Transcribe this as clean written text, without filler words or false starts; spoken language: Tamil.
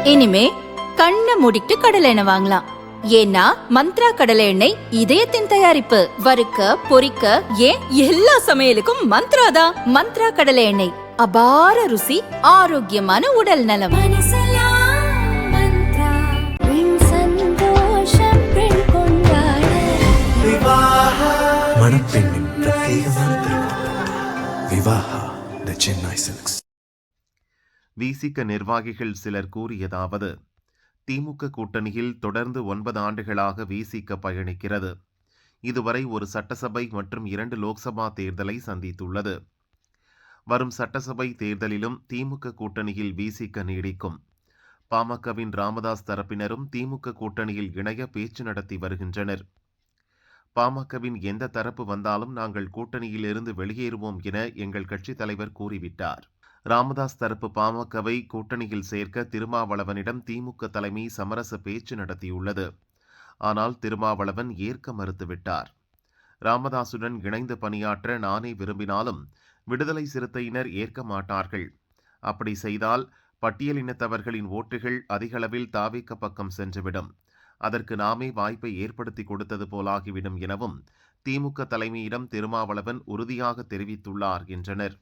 இனிமே கண்ணை மூடிட்டு கடலை எண்ணெய் வாங்கலாம். ஏன்னா மந்த்ரா கடலை எண்ணெய் இதயத்தின் தயாரிப்பு. வறுக்க பொரிக்க ஏன் எல்லா சமையலுக்கும் மந்த்ரா தான். மந்த்ரா கடலை எண்ணெய், அபார ருசி, ஆரோக்கியமான உடல் நலம். மணப்பெண்ணின் பிரத்யேகமான திருமணம் விவாஹா தி சென்னை சில்க்ஸ். விசிக நிர்வாகிகள் சிலர் கூறியதாவது: திமுக கூட்டணியில் தொடர்ந்து 9 ஆண்டுகளாக விசிக பயணிக்கிறது. இதுவரை ஒரு சட்டசபை மற்றும் 2 லோக்சபா தேர்தலை சந்தித்துள்ளது. வரும் சட்டசபை தேர்தலிலும் திமுக கூட்டணியில் விசிக நீடிக்கும். பாமகவின் ராமதாஸ் தரப்பினரும் திமுக கூட்டணியில் இணைய பேச்சு நடத்தி வருகின்றனர். பாமகவின் எந்த தரப்பு வந்தாலும் நாங்கள் கூட்டணியில் இருந்து வெளியேறுவோம் என எங்கள் கட்சித் தலைவர் கூறிவிட்டார். ராமதாஸ் தரப்பு பாமகவை கூட்டணியில் சேர்க்க திருமாவளவனிடம் திமுக தலைமை சமரச பேச்சு நடத்தியுள்ளது. ஆனால் திருமாவளவன் ஏற்க மறுத்துவிட்டார். ராமதாசுடன் இணைந்து பணியாற்ற நானே விரும்பினாலும் விடுதலை சிறுத்தையினர் ஏற்க மாட்டார்கள். அப்படி செய்தால் பட்டியலினத்தவர்களின் ஓட்டுகள் அதிகளவில் தாவேக பக்கம் சென்றுவிடும். அதற்கு நாமே வாய்ப்பை ஏற்படுத்தி கொடுத்தது போலாகிவிடும் எனவும் திமுக தலைமையிடம் திருமாவளவன் உறுதியாக தெரிவித்துள்ளார் என்றனர்.